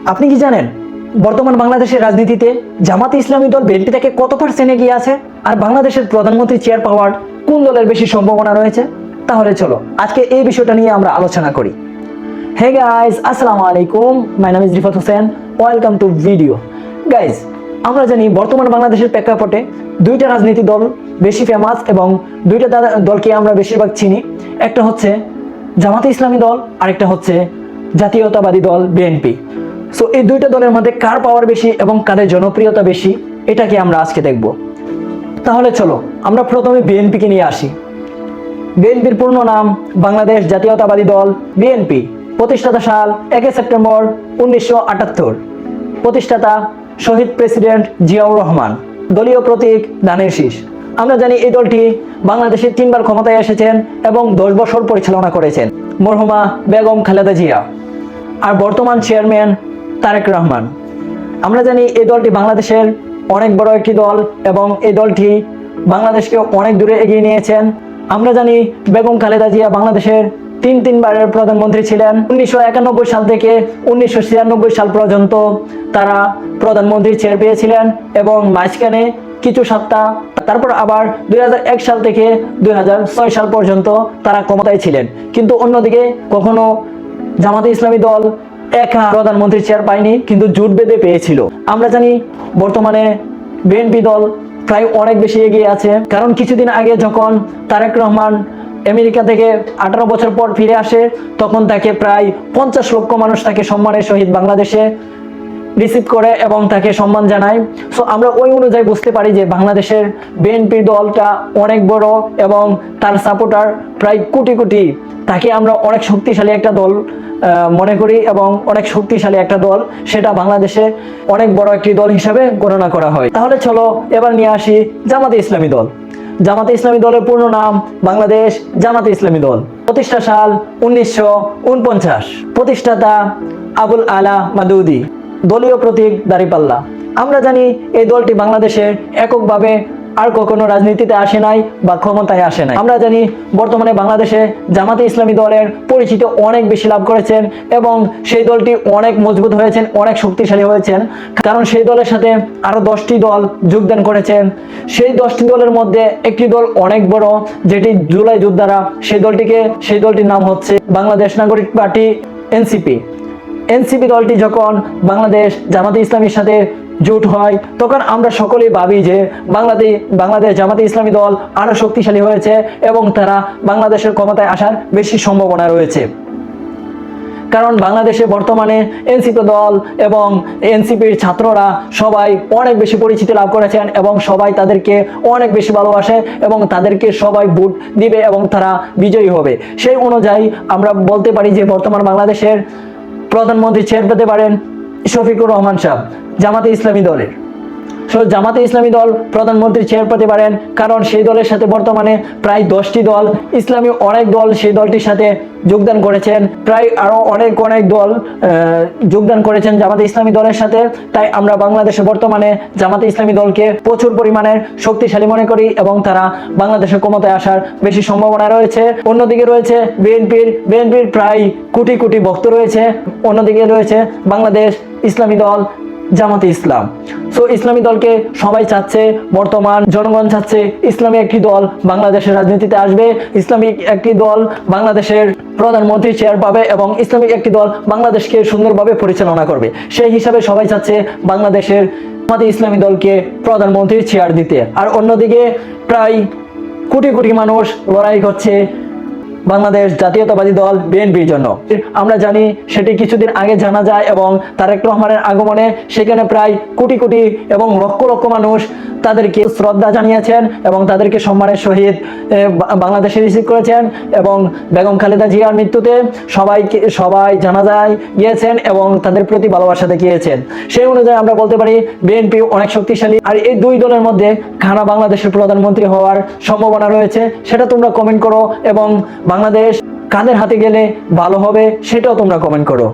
আপনি কি জানেন বর্তমান বাংলাদেশের রাজনীতিতে জামাতে ইসলামী দল বিএনপি থেকে কত পার্সেন্ট এগিয়ে আছে? আর বাংলাদেশের প্রধানমন্ত্রী চেয়ার পাওয়ার কোন দলের বেশি সম্ভাবনা রয়েছে? তাহলে চলো আজকে এই বিষয়টা নিয়ে আমরা আলোচনা করি। হে গাইস, আসসালামু আলাইকুম, মাই নাম is Rifat Hossain, welcome to video. Guys, আমরা জানি বর্তমান বাংলাদেশের প্রেক্ষাপটে দুইটা রাজনীতি দল বেশি ফেমাস এবং দুইটা দলকে আমরা বেশিরভাগ চিনি। একটা হচ্ছে জামাতে ইসলামী দল, আরেকটা হচ্ছে জাতীয়তাবাদী দল বিএনপি। সো এই দুইটা দলের মধ্যে কার পাওয়ার বেশি এবং কাদের জনপ্রিয়তা বেশি, এটাকে আমরা আজকে দেখব। তাহলে চলো আমরা প্রথমে বিএনপিকে নিয়ে আসি। বিএনপির পূর্ণ নাম বাংলাদেশ জাতীয়তাবাদী দল বিএনপি। প্রতিষ্ঠাতা সাল 1 সেপ্টেম্বর 1978। প্রতিষ্ঠাতা শহীদ প্রেসিডেন্ট জিয়াউর রহমান। দলীয় প্রতীক ধানের শীষ। আমরা জানি এই দলটি বাংলাদেশে 3 বার ক্ষমতায় এসেছেন এবং 10 বছর পরিচালনা করেছেন মরহুমা বেগম খালেদা জিয়া। আর বর্তমান চেয়ারম্যান তারেক রহমান। আমরা জানি এই দলটি বাংলাদেশের অনেক বড় একটি দল এবং এই দলটি বাংলাদেশকে অনেক দূরে এগিয়ে নিয়েছেন। আমরা জানি বেগম খালেদা জিয়া বাংলাদেশের তিনবারের প্রধানমন্ত্রী ছিলেন। 1991 সাল থেকে 1996 সাল পর্যন্ত তারা প্রধানমন্ত্রীর চেয়ার পেয়েছিলেন এবং মাঝখানে কিছু সপ্তাহ, তারপর আবার 2001 সাল থেকে 2006 সাল পর্যন্ত তারা ক্ষমতায় ছিলেন। কিন্তু অন্যদিকে কখনো জামাতে ইসলামী দল একা প্রধানমন্ত্রীর চেয়ার পায়নি, কিন্তু জোট বেঁধে পেয়েছিল। আমরা জানি বর্তমানে বিএনপি দল প্রায় অনেক বেশি এগিয়ে আছে, কারণ কিছুদিন আগে যখন তারেক রহমান আমেরিকা থেকে 18 বছর পর ফিরে আসে, তখন তাকে প্রায় 50 লক্ষ মানুষ তাকে সম্মানের সহিত বাংলাদেশে রিসিভ করে এবং তাকে সম্মান জানায়। সো আমরা ওই অনুযায়ী বুঝতে পারি যে বাংলাদেশের বিএনপি দলটা অনেক বড় এবং তার সাপোর্টার প্রায় কোটি কোটি। তাকে আমরা অনেক শক্তিশালী একটা দল মনে করি এবং অনেক শক্তিশালী একটা দল, সেটা বাংলাদেশে অনেক বড় একটি দল হিসাবে গণনা করা হয়। তাহলে চলো এবার নিয়ে আসি জামাতে ইসলামী দল। জামাতে ইসলামী দলের পূর্ণ নাম বাংলাদেশ জামাতে ইসলামী দল। প্রতিষ্ঠা সাল 1949। প্রতিষ্ঠাতা আবুল আলা মাদুদি। দলীয় প্রতীক দাঁড়িপাল্লা। আমরা জানি এই দলটি বাংলাদেশের এককভাবে আর কখনো রাজনীতিতে আসে নাই বা ক্ষমতায় আসে নাই। আমরা জানি বর্তমানে বাংলাদেশে জামাতে ইসলামী দলের পরিচিতি অনেক বেশি লাভ করেছেন এবং সেই দলটি অনেক মজবুত হয়েছেন, অনেক শক্তিশালী হয়েছেন, কারণ সেই দলের সাথে আরো 10টি দল যোগদান করেছেন। সেই 10টি দলের মধ্যে একটি দল অনেক বড়, যেটি জুলাই যোদ্ধারা, সেই দলটির নাম হচ্ছে বাংলাদেশ নাগরিক পার্টি এনসিপি। এনসিপি দলটি যখন বাংলাদেশ জামাতে ইসলামীর সাথে জোট হয়, তখন আমরা সকলেই ভাবি যে বাংলাদেশ জামাতে ইসলামী দল আরো শক্তিশালী হয়েছে এবং তারা বাংলাদেশের ক্ষমতায় আসার বেশি সম্ভাবনা রয়েছে। কারণ বাংলাদেশে বর্তমানে এনসিপি দল এবং এনসিপির ছাত্ররা সবাই অনেক বেশি পরিচিতি লাভ করেছেন এবং সবাই তাদেরকে অনেক বেশি ভালোবাসে এবং তাদেরকে সবাই ভোট দিবে এবং তারা বিজয়ী হবে। সেই অনুযায়ী আমরা বলতে পারি যে বর্তমান বাংলাদেশের প্রধানমন্ত্রী চেয়ার পেতে পারেন শফিকুর রহমান সাহেব জামাতে ইসলামী দলের। জামাতে ইসলামী দল প্রধানমন্ত্রী চেয়ার পেতে পারেন, কারণ সেই দলের সাথে বর্তমানে প্রায় 10টি দল, ইসলামী অনেক দল সেই দলটির সাথে যোগদান করেছেন। প্রায় আরো অনেক দল যোগদান করেছেন জামাতে ইসলামী দলের সাথে। তাই আমরা বাংলাদেশে বর্তমানে জামাতে ইসলামী দলকে প্রচুর পরিমাণে শক্তিশালী মনে করি এবং তারা বাংলাদেশের ক্ষমতায় আসার বেশি সম্ভাবনা রয়েছে। অন্যদিকে রয়েছে বিএনপির প্রায় কোটি কোটি ভক্ত রয়েছে। অন্যদিকে রয়েছে বাংলাদেশ ইসলামী দল জামাতে ইসলাম। সো ইসলামী দলকে সবাই চাচ্ছে, বর্তমান জনগণ চাচ্ছে ইসলামী একটি দল বাংলাদেশের রাজনীতিতে আসবে, ইসলামিক একটি দল বাংলাদেশের প্রধানমন্ত্রী চেয়ার পাবে এবং ইসলামিক একটি দল বাংলাদেশকে সুন্দরভাবে পরিচালনা করবে। সেই হিসাবে সবাই চাচ্ছে বাংলাদেশের জামাতে ইসলামী দলকে প্রধানমন্ত্রীর চেয়ার দিতে। আর অন্যদিকে প্রায় কোটি কোটি মানুষ লড়াই করছে বাংলাদেশ জাতীয়তাবাদী দল বিএনপির জন্য। আমরা জানি সেটি কিছুদিন আগে জানা যায় এবং তারেক রহমানের আগমনে সেখানে প্রায় কোটি কোটি এবং লক্ষ লক্ষ মানুষ তাদেরকে শ্রদ্ধা জানিয়েছেন এবং তাদেরকে সম্মানের সহিত বাংলাদেশে রিসিভ করেছেন এবং বেগম খালেদা জিয়ার মৃত্যুতে সবাই জানাজায় গিয়েছেন এবং তাদের প্রতি ভালোবাসা দেখিয়েছেন। সেই অনুযায়ী আমরা বলতে পারি বিএনপি অনেক শক্তিশালী। আর এই দুই দলের মধ্যে কারা বাংলাদেশের প্রধানমন্ত্রী হওয়ার সম্ভাবনা রয়েছে সেটা তোমরা কমেন্ট করো এবং বাংলাদেশ কাদের হাতে গেলে ভালো হবে সেটাও তোমরা কমেন্ট করো।